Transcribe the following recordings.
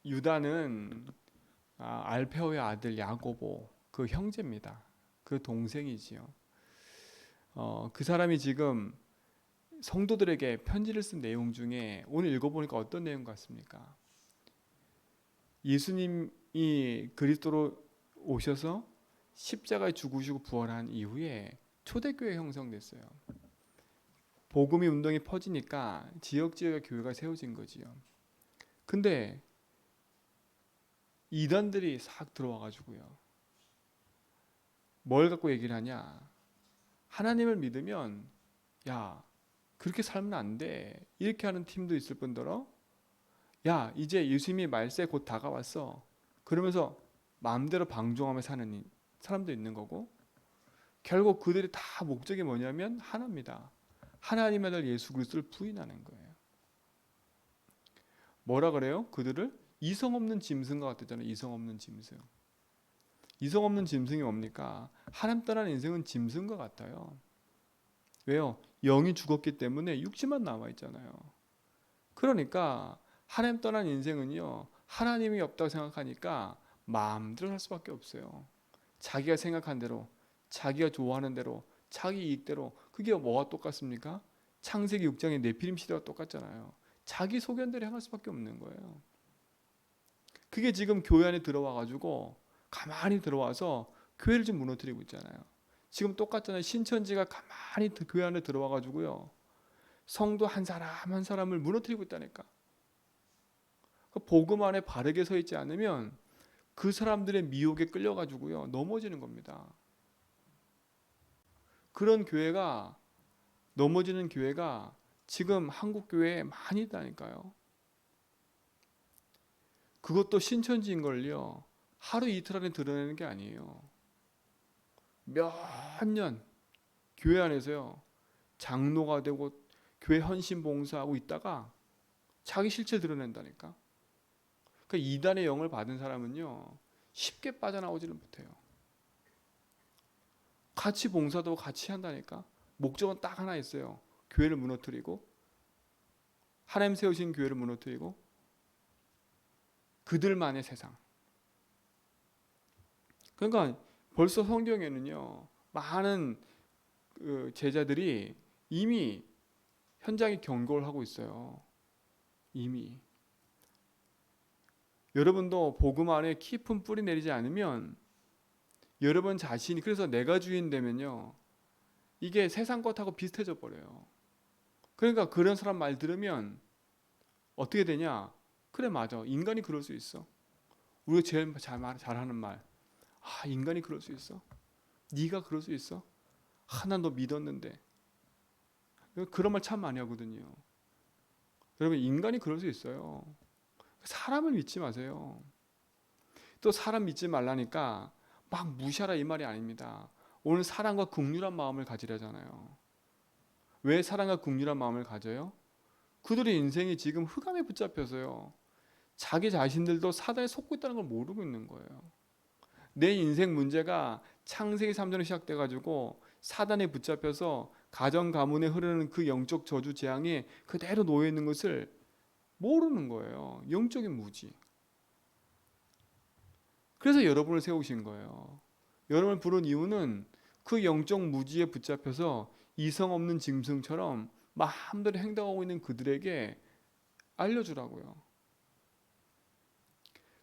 유다는 알페오의 아들 야고보 그 형제입니다. 그 동생이지요. 그 사람이 지금 성도들에게 편지를 쓴 내용 중에 오늘 읽어보니까 어떤 내용 같습니까? 예수님이 그리스도로 오셔서 십자가에 죽으시고 부활한 이후에 초대교회 형성됐어요. 복음이 운동이 퍼지니까 지역지역에 교회가 세워진 거지요. 근데 이단들이 싹 들어와가지고요. 뭘 갖고 얘기를 하냐? 하나님을 믿으면 야 그렇게 살면 안 돼. 이렇게 하는 팀도 있을 뿐더러 야 이제 예수님이 말세 곧 다가왔어. 그러면서 마음대로 방종하며 사는 사람도 있는 거고 결국 그들이 다 목적이 뭐냐면 하나입니다. 하나님의 아들 예수 그리스도를 부인하는 거예요. 뭐라 그래요? 그들을 이성 없는 짐승과 같았잖아요. 이성 없는 짐승. 이성 없는 짐승이 뭡니까? 하나님 떠난 인생은 짐승과 같아요. 왜요? 영이 죽었기 때문에 육체만 남아 있잖아요. 그러니까 하나님 떠난 인생은요. 하나님이 없다고 생각하니까 마음대로 살 수밖에 없어요. 자기가 생각한 대로, 자기가 좋아하는 대로, 자기 이익대로. 그게 뭐가 똑같습니까? 창세기 6장의 네피림 시대와 똑같잖아요. 자기 소견대로 행할 수밖에 없는 거예요. 그게 지금 교회 안에 들어와 가지고 가만히 들어와서 교회를 좀 무너뜨리고 있잖아요. 지금 똑같잖아요. 신천지가 가만히 교회 안에 들어와 가지고요. 성도 한 사람 한 사람을 무너뜨리고 있다니까. 복음 안에 바르게 서 있지 않으면 그 사람들의 미혹에 끌려 가지고요. 넘어지는 겁니다. 그런 교회가 넘어지는 교회가 지금 한국 교회에 많이 있다니까요. 그것도 신천지인 걸요. 하루 이틀 안에 드러내는 게 아니에요. 몇 년 교회 안에서요. 장로가 되고 교회 헌신 봉사하고 있다가 자기 실체 드러낸다니까. 그러니까 이단의 영을 받은 사람은요. 쉽게 빠져나오지는 못해요. 같이 봉사도 같이 한다니까. 목적은 딱 하나 있어요. 교회를 무너뜨리고 하나님 세우신 교회를 무너뜨리고 그들만의 세상. 그러니까 벌써 성경에는요. 많은 제자들이 이미 현장에 경고를 하고 있어요. 이미. 여러분도 복음 안에 깊은 뿌리 내리지 않으면 여러분 자신이 그래서 내가 주인 되면요. 이게 세상 것하고 비슷해져 버려요. 그러니까 그런 사람 말 들으면 어떻게 되냐? 그래 맞아. 인간이 그럴 수 있어. 우리가 제일 잘하는 말. 인간이 그럴 수 있어. 네가 그럴 수 있어. 난 너 믿었는데. 그런 말 참 많이 하거든요. 여러분 인간이 그럴 수 있어요. 사람을 믿지 마세요. 또 사람 믿지 말라니까 막 무시하라 이 말이 아닙니다. 오늘 사랑과 긍휼한 마음을 가지려잖아요. 왜 사랑과 긍휼한 마음을 가져요? 그들의 인생이 지금 흑암에 붙잡혀서요. 자기 자신들도 사단에 속고 있다는 걸 모르고 있는 거예요. 내 인생 문제가 창세기 3장에 시작돼 가지고 사단에 붙잡혀서 가정 가문에 흐르는 그 영적 저주 재앙에 그대로 놓여 있는 것을 모르는 거예요. 영적인 무지. 그래서 여러분을 세우신 거예요. 여러분을 부른 이유는 그 영적 무지에 붙잡혀서 이성 없는 짐승처럼 마음대로 행동하고 있는 그들에게 알려주라고요.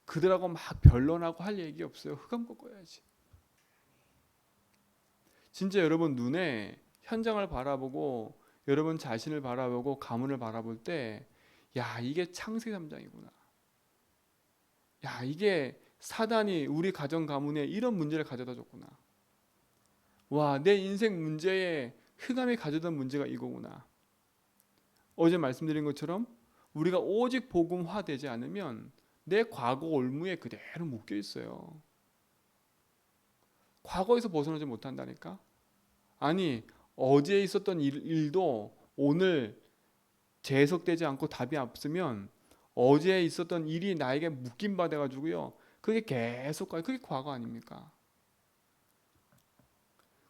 그들하고 막 변론하고 할 얘기 없어요. 흑암 꺾어야지. 진짜 여러분 눈에 현장을 바라보고 여러분 자신을 바라보고 가문을 바라볼 때 야 이게 창세기 3장이구나. 야 이게 사단이 우리 가정 가문에 이런 문제를 가져다 줬구나. 와 내 인생 문제에 흑암이 가져다 문제가 이거구나. 어제 말씀드린 것처럼 우리가 오직 복음화 되지 않으면 내 과거 올무에 그대로 묶여 있어요. 과거에서 벗어나지 못한다니까. 아니 어제 있었던 일도 오늘 재해석되지 않고 답이 없으면 어제 있었던 일이 나에게 묶임 받아 가지고요. 그게 계속 가요. 그게 과거 아닙니까?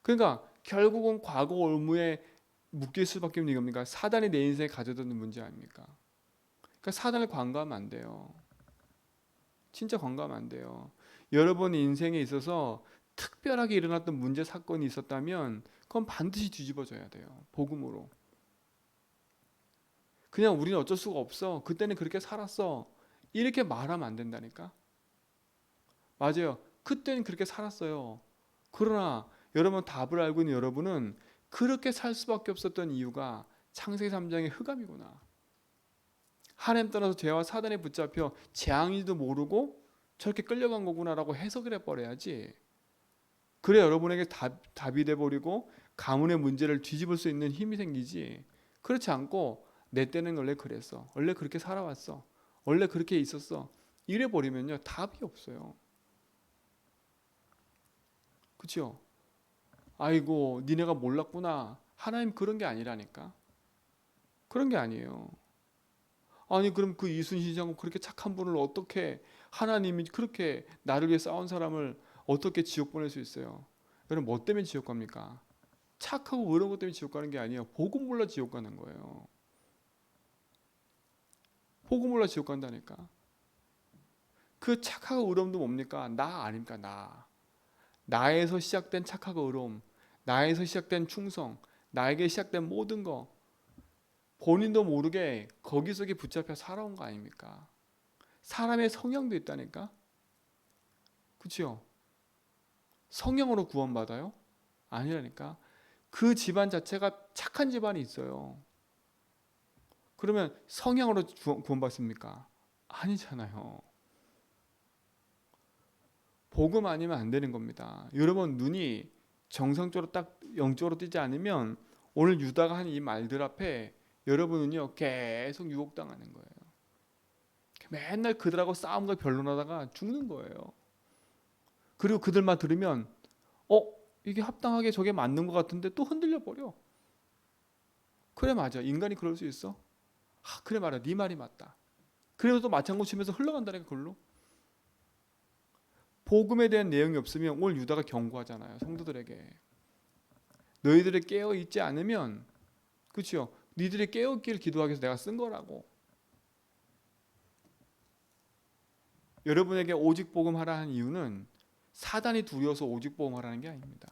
그러니까 결국은 과거 올무에 묶일 수밖에 없는 이겁니까? 사단이 내 인생에 가져다 놓은 문제 아닙니까? 그러니까 사단을 관과하면 안 돼요. 진짜 공감 안 돼요. 여러분 인생에 있어서 특별하게 일어났던 문제 사건이 있었다면 그건 반드시 뒤집어져야 돼요. 복음으로. 그냥 우리는 어쩔 수가 없어. 그때는 그렇게 살았어. 이렇게 말하면 안 된다니까. 맞아요. 그때는 그렇게 살았어요. 그러나 여러분 답을 알고 있는 여러분은 그렇게 살 수밖에 없었던 이유가 창세기 3장의 흑암이구나. 하나님 떠나서 죄와 사단에 붙잡혀 재앙인지도 모르고 저렇게 끌려간 거구나라고 해석을 해버려야지. 그래 여러분에게 답이 돼버리고 가문의 문제를 뒤집을 수 있는 힘이 생기지. 그렇지 않고 내 때는 원래 그랬어. 원래 그렇게 살아왔어. 원래 그렇게 있었어. 이래 버리면요 답이 없어요. 그렇죠? 아이고 니네가 몰랐구나. 하나님 그런 게 아니라니까. 그런 게 아니에요. 아니 그럼 그 이순신이하고 그렇게 착한 분을 어떻게 하나님이 그렇게 나를 위해 싸운 사람을 어떻게 지옥 보낼 수 있어요? 여러분 뭐 때문에 지옥 갑니까? 착하고 의로운 것 때문에 지옥 가는 게 아니에요. 복음 몰라 지옥 가는 거예요. 복음 몰라 지옥 간다니까. 그 착하고 의로움도 뭡니까? 나 아닙니까? 나. 나에서 시작된 착하고 의로움, 나에서 시작된 충성, 나에게 시작된 모든 거 본인도 모르게 거기 속에 붙잡혀 살아온 거 아닙니까? 사람의 성향도 있다니까. 그렇죠? 성령으로 구원받아요? 아니라니까. 그 집안 자체가 착한 집안이 있어요. 그러면 성령으로 구원받습니까? 아니잖아요. 복음 아니면 안 되는 겁니다. 여러분 눈이 정상적으로 딱 영적으로 뜨지 않으면 오늘 유다가 한 이 말들 앞에 여러분은요 계속 유혹당하는 거예요. 맨날 그들하고 싸움과 변론하다가 죽는 거예요. 그리고 그들만 들으면 이게 합당하게 저게 맞는 것 같은데 또 흔들려 버려. 그래 맞아. 인간이 그럴 수 있어. 그래 말이야. 네 말이 맞다. 그래도 또 맞장구 치면서 흘러간다니까 그걸로. 복음에 대한 내용이 없으면 오늘 유다가 경고하잖아요. 성도들에게. 너희들이 깨어 있지 않으면 그렇죠. 니들이 깨어 있기를 기도하기 위해서 내가 쓴 거라고. 여러분에게 오직 복음 하라 한 이유는 사단이 두려워서 오직 복음 하라는 게 아닙니다.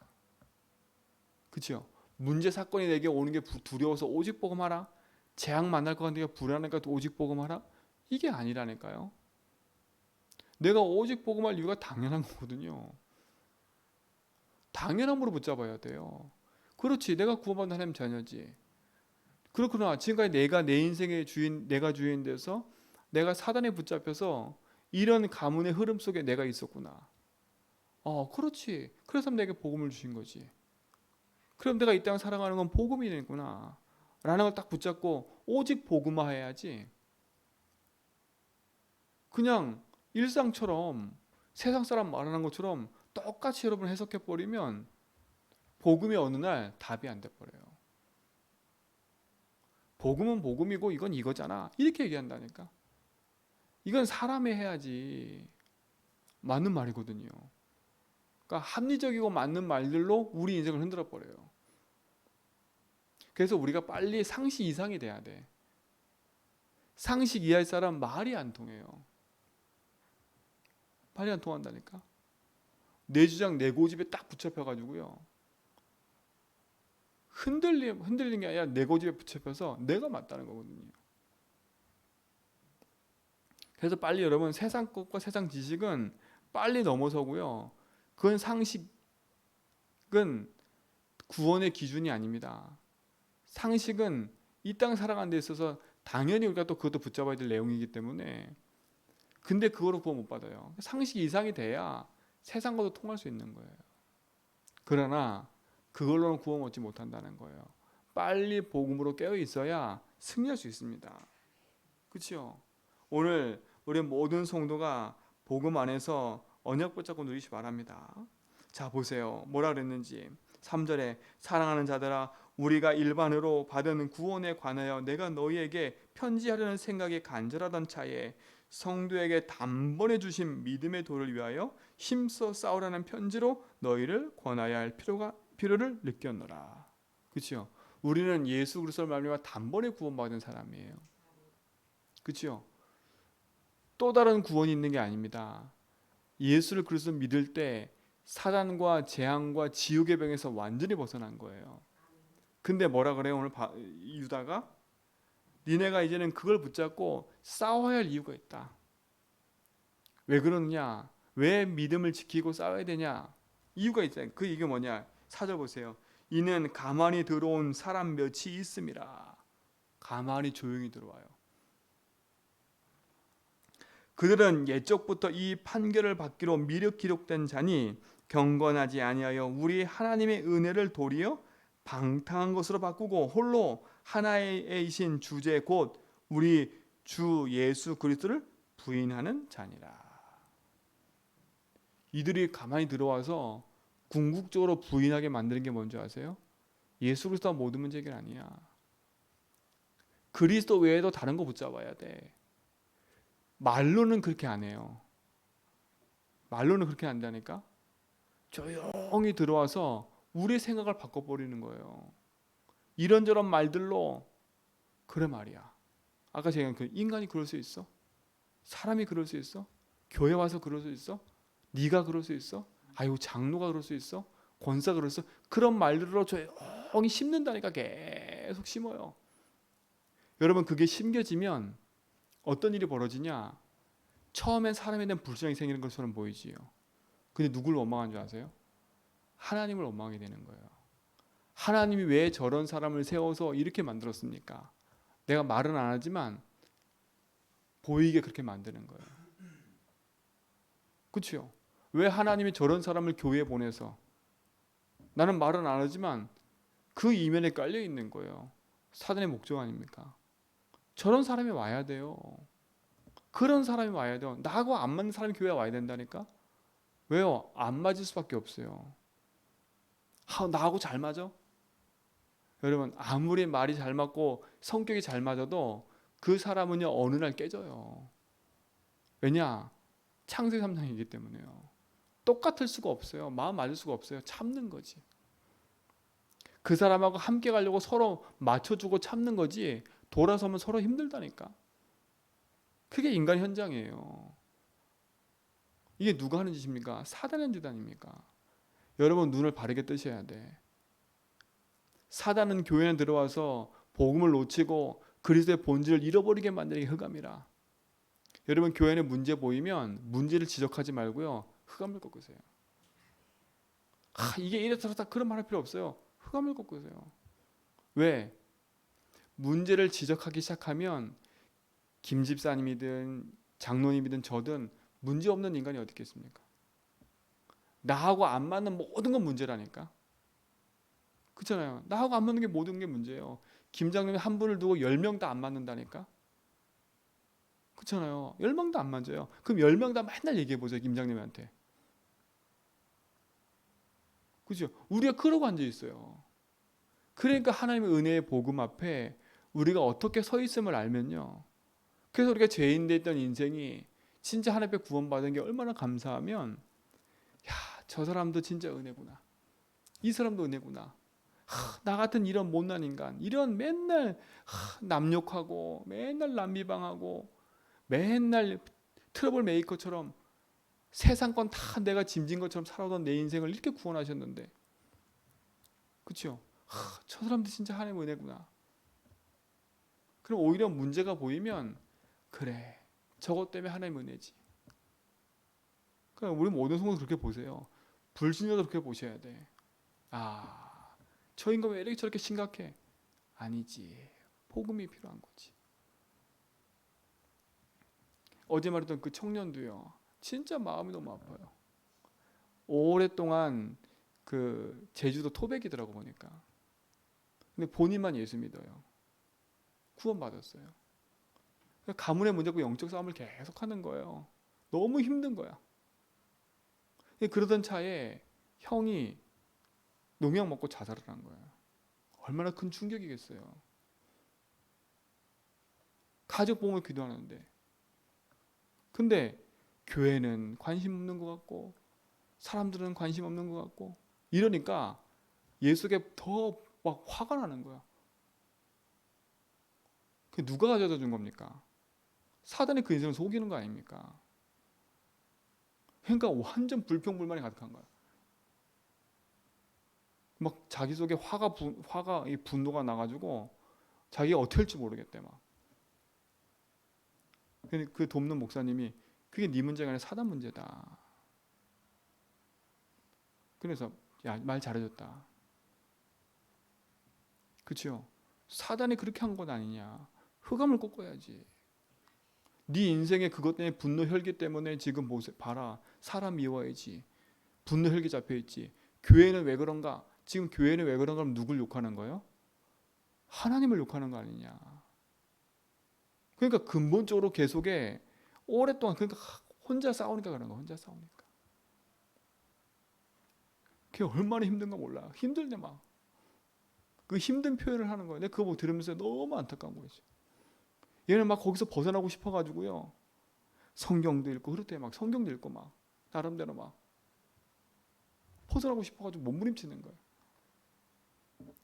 그렇죠. 문제 사건이 내게 오는 게 두려워서 오직 복음 하라. 재앙 만날 것 같으니까 불안하니까 오직 복음 하라. 이게 아니라니까요. 내가 오직 복음할 이유가 당연한 거거든요. 당연함으로 붙잡아야 돼요. 그렇지. 내가 구원받는 하나님 자녀지. 그렇구나. 지금까지 내가 내 인생의 주인, 내가 주인 돼서 내가 사단에 붙잡혀서 이런 가문의 흐름 속에 내가 있었구나. 그렇지. 그래서 내게 복음을 주신 거지. 그럼 내가 이 땅을 살아가는 건 복음이 되구나. 라는 걸 딱 붙잡고 오직 복음화해야지. 그냥 일상처럼 세상 사람 말하는 것처럼 똑같이 여러분 해석해 버리면 복음이 어느 날 답이 안 돼 버려요. 복음은 복음이고 이건 이거잖아. 이렇게 얘기한다니까. 이건 사람이 해야지 맞는 말이거든요. 그러니까 합리적이고 맞는 말들로 우리 인생을 흔들어 버려요. 그래서 우리가 빨리 상식 이상이 돼야 돼. 상식 이하의 사람 말이 안 통해요. 말이 안 통한다니까. 내 주장 내 고집에 딱 붙잡혀 가지고요. 흔들리는 게 아니라 내 고집에 붙잡혀서 내가 맞다는 거거든요. 그래서 빨리 여러분 세상 것과 세상 지식은 빨리 넘어서고요. 그건 상식은 구원의 기준이 아닙니다. 상식은 이 땅 살아가는 데 있어서 당연히 우리가 또 그것도 붙잡아야 될 내용이기 때문에 근데 그거로 구원 못 받아요. 상식 이상이 돼야 세상과도 통할 수 있는 거예요. 그러나 그걸로는 구원 얻지 못한다는 거예요. 빨리 복음으로 깨어 있어야 승리할 수 있습니다. 그렇죠? 오늘 우리 모든 성도가 복음 안에서 언약 붙잡고 누리시 바랍니다. 자 보세요. 뭐라 그랬는지 3절에 사랑하는 자들아 우리가 일반으로 받은 구원에 관하여 내가 너희에게 편지하려는 생각이 간절하던 차에 성도에게 단번에 주신 믿음의 도를 위하여 힘써 싸우라는 편지로 너희를 권하여야 할 필요를 느꼈노라. 그렇죠? 우리는 예수 그리스도를 말미암아 단번에 구원받은 사람이에요. 그렇죠? 또 다른 구원이 있는 게 아닙니다. 예수를 그리스도 믿을 때 사단과 재앙과 지옥의 병에서 완전히 벗어난 거예요. 근데 뭐라 그래요? 오늘 유다가 니네가 이제는 그걸 붙잡고 싸워야 할 이유가 있다. 왜 그러느냐? 왜 믿음을 지키고 싸워야 되냐? 이유가 있잖아요. 그 이게 뭐냐? 4절 보세요. 이는 가만히 들어온 사람 몇이 있음이라. 가만히 조용히 들어와요. 그들은 옛적부터 이 판결을 받기로 미륵 기록된 자니 경건하지 아니하여 우리 하나님의 은혜를 도리어 방탕한 것으로 바꾸고 홀로 하나이신 주제 곧 우리 주 예수 그리스도를 부인하는 자니라. 이들이 가만히 들어와서 궁극적으로 부인하게 만드는 게 뭔지 아세요? 예수 그리스도가 모든 문제 해결 아니야. 그리스도 외에도 다른 거 붙잡아야 돼. 말로는 그렇게 안 해요. 말로는 그렇게 안 한다니까? 조용히 들어와서 우리의 생각을 바꿔버리는 거예요. 이런저런 말들로 그래 말이야. 아까 제가 그 인간이 그럴 수 있어? 사람이 그럴 수 있어? 교회 와서 그럴 수 있어? 네가 그럴 수 있어? 아유 장로가 그럴 수 있어? 권사가 그럴 수 있어? 그런 말들로 조용히 심는다니까. 계속 심어요. 여러분 그게 심겨지면 어떤 일이 벌어지냐? 처음엔 사람에 대한 불신앙이 생기는 것처럼 보이지요. 근데 누굴 원망한 줄 아세요? 하나님을 원망하게 되는 거예요. 하나님이 왜 저런 사람을 세워서 이렇게 만들었습니까? 내가 말은 안 하지만 보이게 그렇게 만드는 거예요. 그렇죠? 왜 하나님이 저런 사람을 교회에 보내서 나는 말은 안 하지만 그 이면에 깔려 있는 거예요. 사단의 목적 아닙니까? 저런 사람이 와야 돼요. 그런 사람이 와야 돼요. 나하고 안 맞는 사람이 교회에 와야 된다니까? 왜요? 안 맞을 수밖에 없어요. 나하고 잘 맞아? 여러분 아무리 말이 잘 맞고 성격이 잘 맞아도 그 사람은요 어느 날 깨져요. 왜냐? 창세기 3장이기 때문에요. 똑같을 수가 없어요. 마음 맞을 수가 없어요. 참는 거지. 그 사람하고 함께 가려고 서로 맞춰주고 참는 거지 돌아서면 서로 힘들다니까. 그게 인간 현장이에요. 이게 누가 하는 짓입니까? 사단의 짓 아닙니까? 여러분 눈을 바르게 뜨셔야 돼. 사단은 교회에 들어와서 복음을 놓치고 그리스도의 본질을 잃어버리게 만드는 게 흑암이라. 여러분 교회에 문제 보이면 문제를 지적하지 말고요. 흑암을 꺾으세요. 이게 이래서 저렇다 그런 말 할 필요 없어요. 흑암을 꺾으세요. 왜? 문제를 지적하기 시작하면 김 집사님이든 장로님이든 저든 문제 없는 인간이 어디 있겠습니까? 나하고 안 맞는 모든 건 문제라니까. 그렇잖아요. 나하고 안 맞는 게 모든 게 문제예요. 김 장로님 한 분을 두고 10명 다 안 맞는다니까. 그렇잖아요. 10명 다 안 맞아요. 그럼 10명 다 맨날 얘기해 보세요. 김 장로님한테. 그죠? 우리가 그러고 앉아 있어요. 그러니까 하나님의 은혜의 복음 앞에 우리가 어떻게 서 있음을 알면요. 그래서 우리가 죄인돼 있던 인생이 진짜 하나님 앞에 구원받은 게 얼마나 감사하면 야, 저 사람도 진짜 은혜구나. 이 사람도 은혜구나. 나 같은 이런 못난 인간, 이런 맨날 남 욕하고 맨날 남 비방하고 맨날 트러블 메이커처럼 세상 건 다 내가 짐진 것처럼 살아오던 내 인생을 이렇게 구원하셨는데, 그렇죠? 저 사람도 진짜 하나님의 은혜구나. 그럼 오히려 문제가 보이면 그래, 저것 때문에 하나님의 은혜지. 그러니까 우리 모든 성도 그렇게 보세요. 불신자도 그렇게 보셔야 돼. 저 인간 왜 이렇게 저렇게 심각해? 아니지. 복음이 필요한 거지. 어제 말했던 그 청년도요. 진짜 마음이 너무 아파요. 오랫동안 그 제주도 토백이더라고 보니까. 근데 본인만 예수 믿어요. 구원받았어요. 가문의 문제고 영적 싸움을 계속 하는 거예요. 너무 힘든 거야. 그러던 차에 형이 농약 먹고 자살을 한 거예요. 얼마나 큰 충격이겠어요. 가족 보험을 기도하는데. 근데 교회는 관심 없는 것 같고 사람들은 관심 없는 것 같고 이러니까 예수께 더 막 화가 나는 거야. 그 누가 가져다 준 겁니까? 사단이 그 인생을 속이는 거 아닙니까? 그러니까 완전 불평불만이 가득한 거야. 막 자기 속에 화가 이 분노가 나가지고 자기가 어떻게 할지 모르겠대 막. 그 돕는 목사님이 그게 네 문제가 아니라 사단 문제다. 그래서 야, 말 잘해줬다. 그렇죠? 사단이 그렇게 한 건 아니냐. 흑암을 꺾어야지. 네 인생에 그것 때문에 분노 혈기 때문에 지금 봐라. 사람 미워야지. 분노 혈기 잡혀있지. 교회는 왜 그런가? 지금 교회는 왜 그런가? 하면 누굴 욕하는 거예요? 하나님을 욕하는 거 아니냐. 그러니까 근본적으로 계속에 오랫동안 그러니까 혼자 싸우니까 그런 거. 혼자 싸우니까. 그게 얼마나 힘든가 몰라. 힘들네 막. 그 힘든 표현을 하는 거예요. 내가 그거 보고 들으면서 너무 안타까운 거지. 얘는 막 거기서 벗어나고 싶어가지고요. 성경도 읽고 그럴 때 막 성경도 읽고 막 나름대로 막 벗어나고 싶어가지고 몸부림치는 거예요.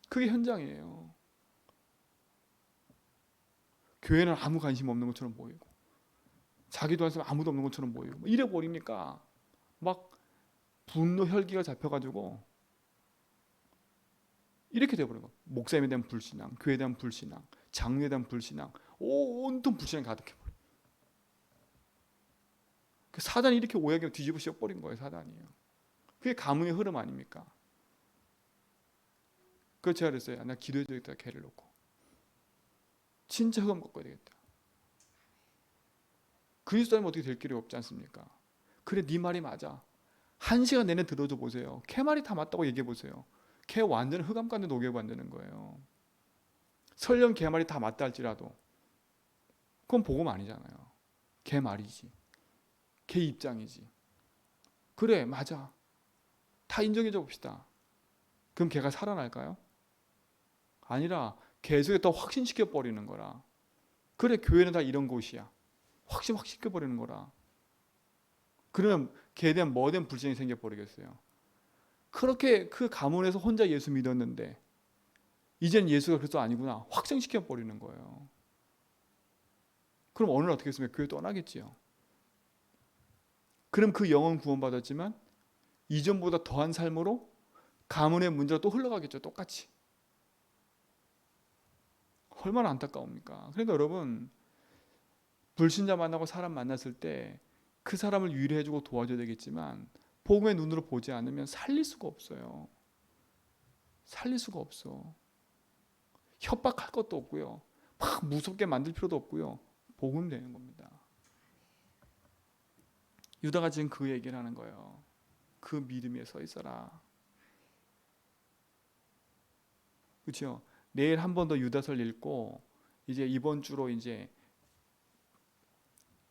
그게 현장이에요. 교회는 아무 관심 없는 것처럼 보이고 자기도 한 사람 아무도 없는 것처럼 보이고 이래 버리니까 막 분노 혈기가 잡혀가지고 이렇게 돼버린 거예요. 목사님에 대한 불신앙, 교회에 대한 불신앙, 장로에 대한 불신앙, 온통 불신앙이 가득해버려요. 사단이 이렇게 오해하게 뒤집어 씌워버린 거예요. 사단이에요. 그게 가문의 흐름 아닙니까? 그래서 제가 그랬어요. 나 기도해줘야겠다. 걔를 놓고 진짜 흑암 꺾어야 되겠다. 그리스도라면 어떻게 될 길이 없지 않습니까? 그래 네 말이 맞아. 1시간 내내 들어줘 보세요. 걔 말이 다 맞다고 얘기해 보세요. 걔 완전 흑암 가운데 녹여 만드는 거예요. 설령 걔 말이 다 맞다 할지라도 그건 복음 아니잖아요. 걔 말이지. 걔 입장이지. 그래 맞아. 다 인정해 줘 봅시다. 그럼 걔가 살아날까요? 아니라 계속해 더 확신시켜 버리는 거라. 그래 교회는 다 이런 곳이야. 확신시켜 버리는 거라. 그러면 걔에 대한 뭐에 대한 불신이 생겨 버리겠어요. 그렇게 그 가문에서 혼자 예수 믿었는데 이제는 예수가 그리스도 아니구나 확정시켜 버리는 거예요. 그럼 어느 날 어떻게 했으면 교회 떠나겠지요. 그럼 그 영혼 구원받았지만 이전보다 더한 삶으로 가문의 문제가 또 흘러가겠죠. 똑같이. 얼마나 안타까웁니까? 그러니까 여러분 불신자 만나고 사람 만났을 때 그 사람을 위로해주고 도와줘야 되겠지만 복음의 눈으로 보지 않으면 살릴 수가 없어요. 살릴 수가 없어. 협박할 것도 없고요. 막 무섭게 만들 필요도 없고요. 복음 되는 겁니다. 유다가 지금 그 얘기를 하는 거예요. 그 믿음에 서 있어라. 그렇죠? 내일 한 번 더 유다서를 읽고 이제 이번 주로 이제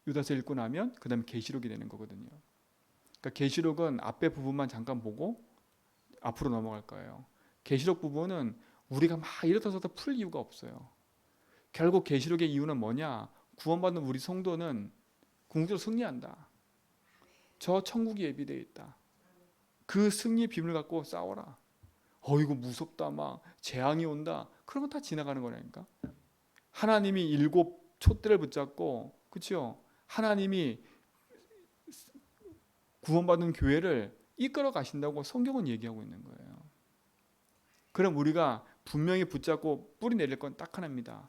유다서 읽고 나면 그다음에 계시록이 되는 거거든요. 그러니까 계시록은 앞에 부분만 잠깐 보고 앞으로 넘어갈 거예요. 계시록 부분은 우리가 막 이렇다저렇다 풀 이유가 없어요. 결국 계시록의 이유는 뭐냐? 구원받는 우리 성도는 궁극적으로 승리한다. 저 천국이 예비되어 있다. 그 승리의 비밀을 갖고 싸워라. 이거 무섭다 막 재앙이 온다. 그러면 다 지나가는 거라니까. 하나님이 7 촛대를 붙잡고 그렇죠? 하나님이 구원받은 교회를 이끌어 가신다고 성경은 얘기하고 있는 거예요. 그럼 우리가 분명히 붙잡고 뿌리 내릴 건 딱 하나입니다.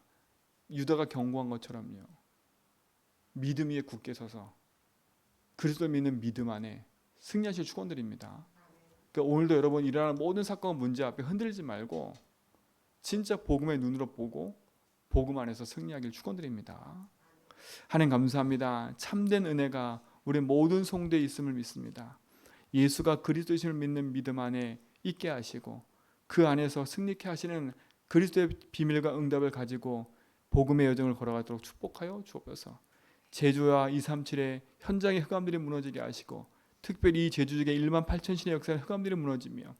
유다가 경고한 것처럼요. 믿음 위에 굳게 서서 그리스도 믿는 믿음 안에 승리하실 축원드립니다. 그러니까 오늘도 여러분 일어나는 모든 사건 문제 앞에 흔들리지 말고 진짜 복음의 눈으로 보고 복음 안에서 승리하길 축원드립니다. 하나님 감사합니다. 참된 은혜가 우리 모든 성도에 있음을 믿습니다. 예수가 그리스도이심을 믿는 믿음 안에 있게 하시고 그 안에서 승리케 하시는 그리스도의 비밀과 응답을 가지고 복음의 여정을 걸어가도록 축복하여 주옵소서. 제주와 237의 현장의 흑암들이 무너지게 하시고 특별히 이 제주 지역의 1만 8천 신의 역사의 흑암들이 무너지며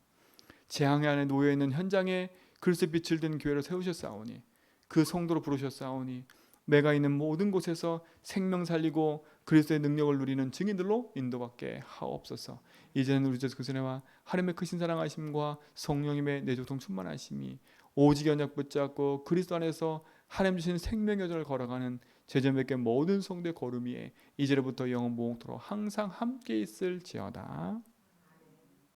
재앙 안에 놓여있는 현장에 그리스도의 빛을 든 교회를 세우셨사오니 그 성도로 부르셨사오니 내가 있는 모든 곳에서 생명 살리고 그리스도의 능력을 누리는 증인들로 인도받게 하옵소서. 이제는 우리 주 그리스도와 하나님의 크신 사랑하심과 성령님의 내조통 충만하심이 오직 언약 붙잡고 그리스도 안에서 하나님 주신 생명의 여정을 걸어가는 제자몇개 모든 성도의 걸음 위에 이제로부터 영원 무궁토록 항상 함께 있을지어다.